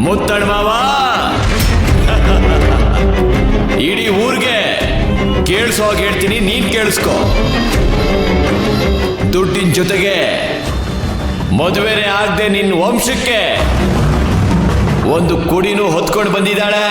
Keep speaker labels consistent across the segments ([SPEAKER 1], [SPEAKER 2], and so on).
[SPEAKER 1] ಮುತ್ತಣ್ಣ ಮಾವ ಇಡೀ ಊರಿಗೆ ಕೇಳಿಸೋ ಹೇಳ್ತೀನಿ, ನೀನ್ ಕೇಳಿಸ್ಕೊ. ದುಡ್ಡಿನ ಜೊತೆಗೆ ಮದುವೆನೇ ಆಗದೆ ನಿನ್ನ ವಂಶಕ್ಕೆ ಒಂದು ಕುಡಿನೂ ಹೊತ್ಕೊಂಡು ಬಂದಿದ್ದಾಳೆ.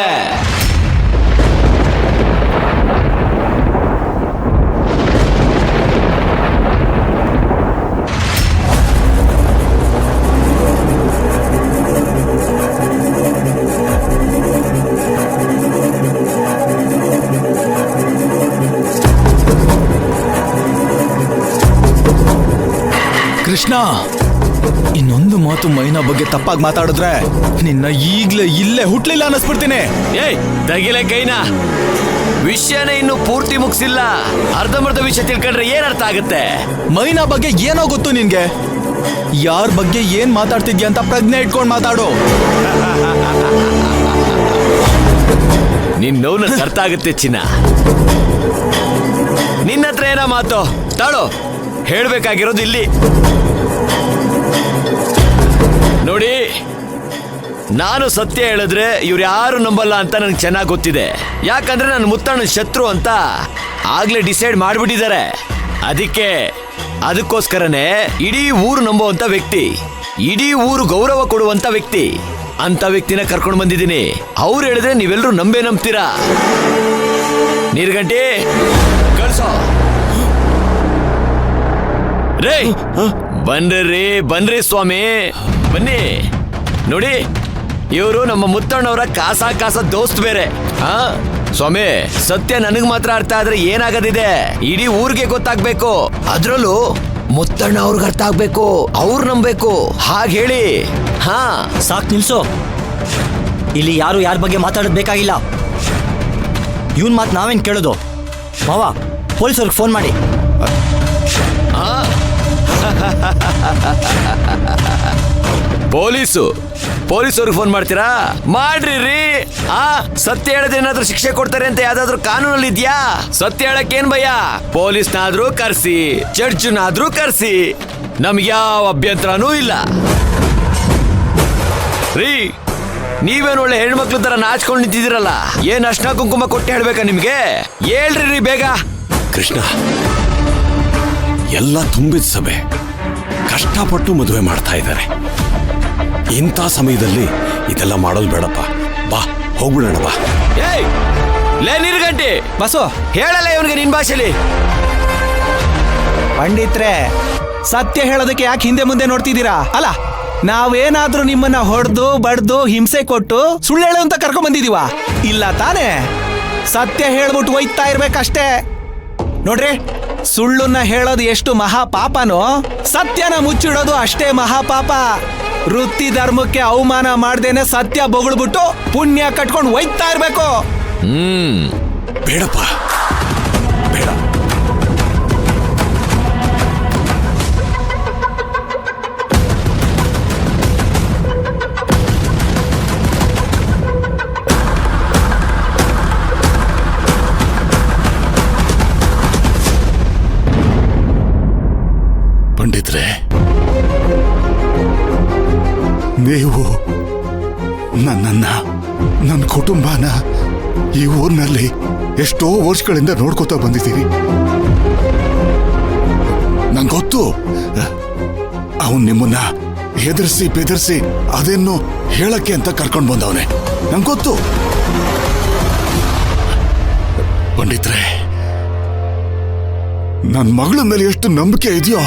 [SPEAKER 2] ಕೃಷ್ಣ, ಇನ್ನೊಂದು ಮಾತು ಮೈನಾ ಬಗ್ಗೆ ತಪ್ಪಾಗಿ ಮಾತಾಡಿದ್ರೆ ನಿನ್ನ ಈಗ್ಲೇ ಇಲ್ಲೇ ಹುಟ್ಲಿಲ್ಲ ಅನ್ನಿಸ್ಬಿಡ್ತೀನಿ.
[SPEAKER 1] ಏಯ್ ತಗಿಲೆ ಕೈನಾ, ವಿಷಯನೇ ಇನ್ನು ಪೂರ್ತಿ ಮುಗಿಸಿಲ್ಲ. ಅರ್ಧಂಬರ್ಧ ವಿಷಯ ತಿಳ್ಕೊಂಡ್ರೆ ಏನ್ ಅರ್ಥ ಆಗುತ್ತೆ?
[SPEAKER 2] ಮೈನಾ ಬಗ್ಗೆ ಏನೋ ಗೊತ್ತು ನಿನ್ಗೆ. ಯಾರ ಬಗ್ಗೆ ಏನ್ ಮಾತಾಡ್ತಿದ್ಯಾ ಅಂತ ಪ್ರಜ್ಞೆ ಇಟ್ಕೊಂಡು ಮಾತಾಡು.
[SPEAKER 1] ನಿನ್ ನೋವು ಅರ್ಥ ಆಗುತ್ತೆ ಚಿನ್ನ. ನಿನ್ನ ಹತ್ರ ಏನ ಮಾತು ತಾಳು, ಹೇಳ್ಬೇಕಾಗಿರೋದು ಇಲ್ಲಿ ನೋಡಿ. ನಾನು ಸತ್ಯ ಹೇಳಿದ್ರೆ ಇವ್ರು ಯಾರು ನಂಬಲ್ಲ ಅಂತ ನನಗೆ ಚೆನ್ನಾಗಿ ಗೊತ್ತಿದೆ. ಯಾಕಂದ್ರೆ ನನ್ನ ಮುತ್ತಣ್ಣ ಶತ್ರು ಅಂತ ಆಗ್ಲೇ ಡಿಸೈಡ್ ಮಾಡ್ಬಿಟ್ಟಿದ್ದಾರೆ. ಅದಕ್ಕೋಸ್ಕರನೇ ಇಡೀ ಊರು ನಂಬುವಂತ ವ್ಯಕ್ತಿ, ಇಡೀ ಊರು ಗೌರವ ಕೊಡುವಂತ ವ್ಯಕ್ತಿ ಅಂತ ವ್ಯಕ್ತಿನ ಕರ್ಕೊಂಡು ಬಂದಿದ್ದೀನಿ. ಅವ್ರು ಹೇಳಿದ್ರೆ ನೀವೆಲ್ಲರೂ ನಂಬ್ತೀರಾ. ನೀರ್ಗಂಟಿ ಕಳ್ಸೋ. ರೇ ಬನ್ರಿ ಸ್ವಾಮಿ, ಬನ್ನಿ. ನೋಡಿ, ಇವರು ನಮ್ಮ ಮುತ್ತಣ್ಣವರ ಕಾಸ ದೋಸ್ತ್ ಬೇರೆ. ಸ್ವಾಮಿ, ಸತ್ಯ ನನಗ್ ಮಾತ್ರ ಅರ್ಥ ಆದ್ರೆ ಏನಾಗದಿದೆ ಇಡೀ ಊರಿಗೆ ಗೊತ್ತಾಗ್ಬೇಕು. ಅದ್ರಲ್ಲೂ ಮುತ್ತಣ್ಣ ಅವ್ರಿಗೆ ಅರ್ಥ ಆಗ್ಬೇಕು, ಅವ್ರು ನಂಬೇಕು. ಹಾಗೆ ಹೇಳಿ.
[SPEAKER 3] ಸಾಕ್ ನಿಲ್ಸು. ಇಲ್ಲಿ ಯಾರು ಯಾರ ಬಗ್ಗೆ ಮಾತಾಡೋದು ಬೇಕಾಗಿಲ್ಲ. ಇವನ್ ಮಾತು ನಾವೇನ್ ಕೇಳೋದು? ಮಾವ, ಪೊಲೀಸವ್ರಿಗೆ ಫೋನ್ ಮಾಡಿ.
[SPEAKER 1] ಪೊಲೀಸವ್ರಿಗೆ ಫೋನ್ ಮಾಡ್ತೀರಾ? ಮಾಡ್ರಿ ರೀ. ಸತ್ಯ ಹೇಳದೆ ಏನಾದ್ರೂ ಶಿಕ್ಷೆ ಕೊಡ್ತಾರೆ ಅಂತ ಯಾವ್ದಾದ್ರು ಕಾನೂನಲ್ಲಿ ಇದ್ಯಾ? ಸತ್ಯ ಹೇಳಕ್ಕೇನ್ ಭಯ? ಪೊಲೀಸ್ನಾದ್ರೂ ಕರ್ಸಿ, ಜಡ್ಜ್ನಾದ್ರೂ ಕರ್ಸಿ, ನಮ್ಗೆ ಯಾವ ಅಭ್ಯಂತರನೂ ಇಲ್ಲ ರೀ. ನೀವೇನು ಒಳ್ಳೆ ಹೆಣ್ಮಕ್ಳು ತರ ನಾಚ್ಕೊಂಡು ನಿಂತಿದ್ದೀರಲ್ಲ, ಏನ್ ಅರ್ಶಿನ ಕುಂಕುಮ ಕೊಟ್ಟು ಹೇಳ್ಬೇಕಾ ನಿಮ್ಗೆ? ಹೇಳ್ರಿ ರೀ ಬೇಗ.
[SPEAKER 4] ಕೃಷ್ಣ, ಎಲ್ಲ ತುಂಬಿದ ಸಭೆ, ಕಷ್ಟಪಟ್ಟು ಮದುವೆ ಮಾಡ್ತಾ ಇದ್ದಾರೆ. ಇಂಥ ಸಮಯದಲ್ಲಿ ಇದೆಲ್ಲ ಮಾಡೋದು ಬೇಡಪ್ಪ. ಬಾ ಹೋಗ್ಬಿಡೋಣ ಬಾ.
[SPEAKER 1] ಏಯ್ ಲೇ ನೀರ್ಗಂಟಿ
[SPEAKER 2] ಬಸೋ,
[SPEAKER 1] ಹೇಳಲ್ಲ ಇವನಿಗೆ ನಿನ್ ಭಾಷೆಲಿ.
[SPEAKER 5] ಪಂಡಿತ್ರೆ, ಸತ್ಯ ಹೇಳೋದಕ್ಕೆ ಯಾಕೆ ಹಿಂದೆ ಮುಂದೆ ನೋಡ್ತಿದ್ದೀರಾ? ಅಲ್ಲ, ನಾವೇನಾದ್ರೂ ನಿಮ್ಮನ್ನ ಹೊಡೆದು ಬಡ್ದು ಹಿಂಸೆ ಕೊಟ್ಟು ಸುಳ್ಳು ಹೇಳು ಅಂತ ಕರ್ಕೊಂಡ್ ಬಂದಿದೀವ? ಇಲ್ಲ ತಾನೇ. ಸತ್ಯ ಹೇಳ್ಬಿಟ್ಟು ಒಯ್ತಾ ಇರ್ಬೇಕಷ್ಟೇ. ನೋಡ್ರಿ, ಸುಳ್ಳನ್ನ ಹೇಳೋದು ಎಷ್ಟು ಮಹಾಪಾಪನೋ, ಸತ್ಯನ ಮುಚ್ಚಿಡೋದು ಅಷ್ಟೇ ಮಹಾಪಾಪ. ವೃತ್ತಿ ಧರ್ಮಕ್ಕೆ ಅವಮಾನ ಮಾಡ್ದೇನೆ ಸತ್ಯ ಬೊಗಳ್ಬಿಟ್ಟು ಪುಣ್ಯ ಕಟ್ಕೊಂಡು ಒಯ್ತಾ ಇರ್ಬೇಕು.
[SPEAKER 4] ಬೇಡಪ್ಪ, ಬೇಡ. ಪಂಡಿತ್ರೆ,
[SPEAKER 6] ನೀವು ನನ್ನ ಕುಟುಂಬನ ಈ ಊರಿನಲ್ಲಿ ಎಷ್ಟೋ ವರ್ಷಗಳಿಂದ ನೋಡ್ಕೋತಾ ಬಂದಿದ್ದೀರಿ. ನಂಗೆ ಗೊತ್ತು, ಅವನು ನಿಮ್ಮನ್ನ ಹೆದರ್ಸಿ ಬೆದರ್ಸಿ ಅದೇನು ಹೇಳಕ್ಕೆ ಅಂತ ಕರ್ಕೊಂಡು ಬಂದವನೆ. ನಂಗೆ ಗೊತ್ತು. ಪಂಡಿತ್ರೆ, ನನ್ನ ಮಗಳ ಮೇಲೆ ಎಷ್ಟು ನಂಬಿಕೆ ಇದೆಯೋ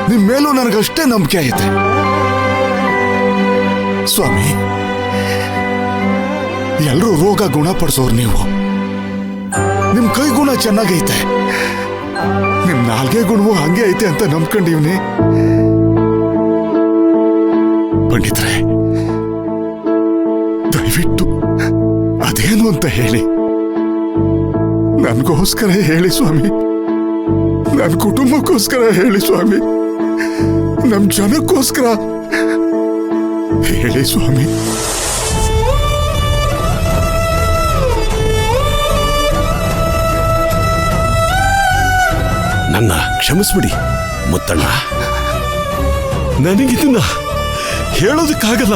[SPEAKER 6] ನಿಮ್ ಮೇಲೂ ನನಗಷ್ಟೇ ನಂಬಿಕೆ ಐತೆ. ಸ್ವಾಮಿ, ಎಲ್ಲರೂ ರೋಗ ಗುಣಪಡಿಸೋರು ನೀವು. ನಿಮ್ ಕೈ ಗುಣ ಚೆನ್ನಾಗೈತೆ, ನಿಮ್ ನಾಲ್ಗೆ ಗುಣವೂ ಹಂಗೆ ಐತೆ ಅಂತ ನಂಬ್ಕೊಂಡಿವ್ನಿ. ಪಂಡಿತ್ರೆ, ದಯವಿಟ್ಟು ಅದೇನು ಅಂತ ಹೇಳಿ. ನನ್ಗೋಸ್ಕರ ಹೇಳಿ ಸ್ವಾಮಿ, ನನ್ನ ಕುಟುಂಬಕ್ಕೋಸ್ಕರ ಹೇಳಿ ಸ್ವಾಮಿ, ನಮ್ ಜನಕ್ಕೋಸ್ಕರ ಹೇಳಿ ಸ್ವಾಮಿ.
[SPEAKER 4] ನನ್ನ ಕ್ಷಮಿಸ್ಬಿಡಿ ಮುತ್ತಣ್ಣ, ನನಗಿದನ್ನ ಹೇಳೋದಕ್ಕಾಗಲ್ಲ.